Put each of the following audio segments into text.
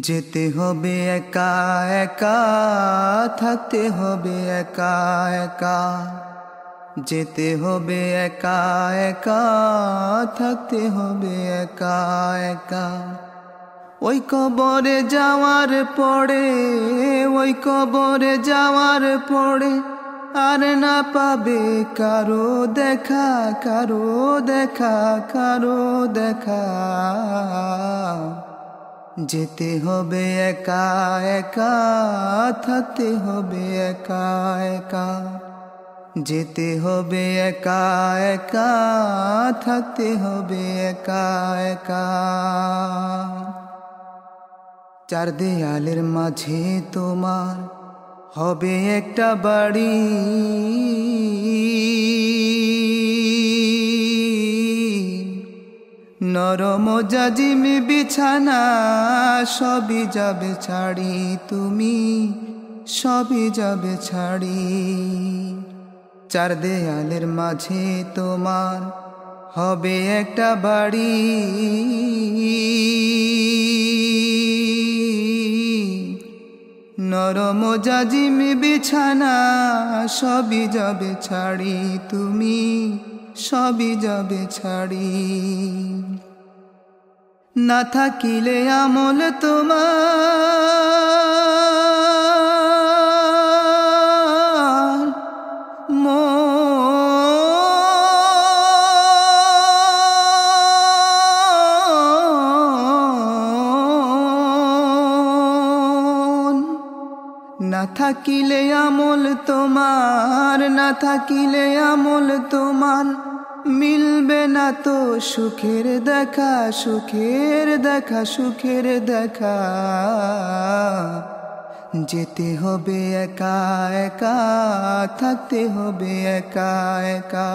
যেতে হবে একা একা, থাকতে হবে একা একা। যেতে হবে একা একা, থাকতে হবে একা একা। ওই কবরে যাওয়ার পরে, ওই কবরে যাওয়ার পরে আর না পাবে কারো দেখা, কারো দেখা, কারো দেখা। যেতে হবে একা একা, থাকতে হবে একা একা। যেতে হবে একা একা, থাকতে হবে একা একা। চার দেয়ালের মাঝে তোমার হবে একটা বাড়ি, নরম জাজিম বিছানা, সবই যাবে ছাড়ি তুমি, সবই যাবে ছাড়ি। চার দেয়ালের মাঝে তোমার হবে একটা বাড়ি, নরম জাজিম বিছানা, সবই যাবে ছাড়ি তুমি, সবই যাবে ছাড়ি। না থাকিলে আমল তোমার, না থাকিলে আমল তোমার, না থাকিলে আমল তোমার, মিলবে না তো সুখের দেখা, সুখের দেখা, সুখের দেখা। যেতে হবে একা একা, থাকতে হবে একা একা।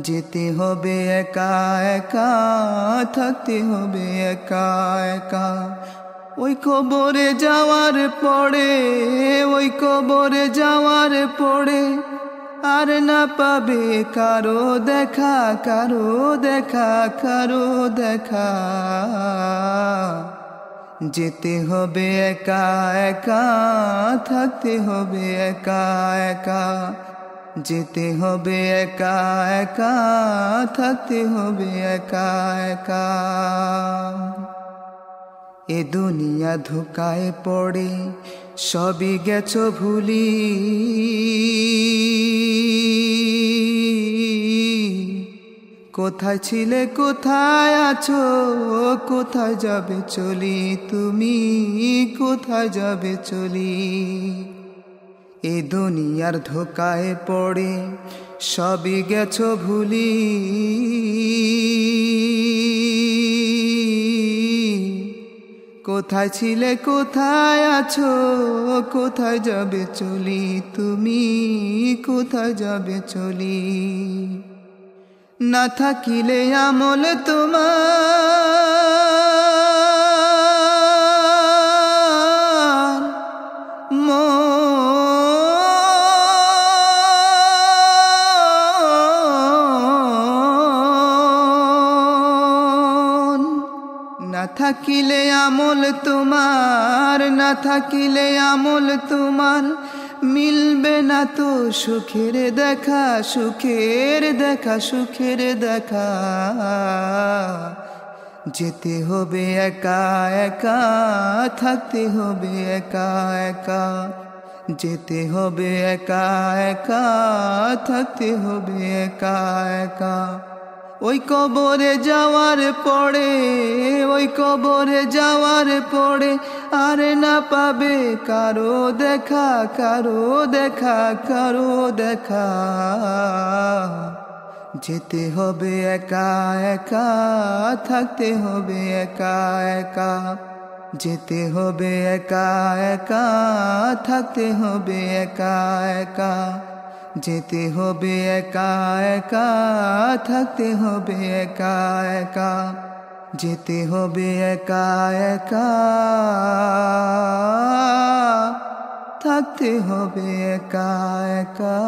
যেতে হবে একা একা, থাকতে হবে একা একা। ওই কবরে যাওয়ার পরে, ওই কবরে যাওয়ার পরে আর না পাবে কারো দেখা, কারো দেখা, কারো দেখা। যেতে হবে একা একা, থাকতে হবে একা একা। যেতে হবে একা একা, থাকতে হবে একা একা। এ দুনিয়া ধোকায় পড়ে সবই গেছো ভুলি, কোথায় ছিলে কোথায় আছো, কোথায় যাবে চলি তুমি, কোথায় যাবে চলি। এ দুনিয়ার ধোকায় পড়ে সবই গেছো ভুলি, কোথায় ছিলে কোথায় আছো, কোথায় যাবে চলি তুমি, কোথায় যাবে চলি। না থাকিলে আমল তোমার, না থাকিলে আমল তোমার, না থাকিলে আমল তোমার, মিলবে না তো সুখের দেখা, সুখের দেখা, সুখের দেখা। যেতে হবে একা একা, থাকতে হবে একা একা। যেতে হবে একা একা, থাকতে হবে একা একা। ওই কবরে যাওয়ার পরে, ওই কবরে যাওয়ার পরে আর না পাবে কারো দেখা, কারো দেখা, কারো দেখা। যেতে হবে একা একা, থাকতে হবে একা একা। যেতে হবে একা একা, থাকতে হবে একা একা। যেতে হবে একা একা, থাকতে হবে একা একা। যেতে হবে একা একা, থাকতে হবে একা একা।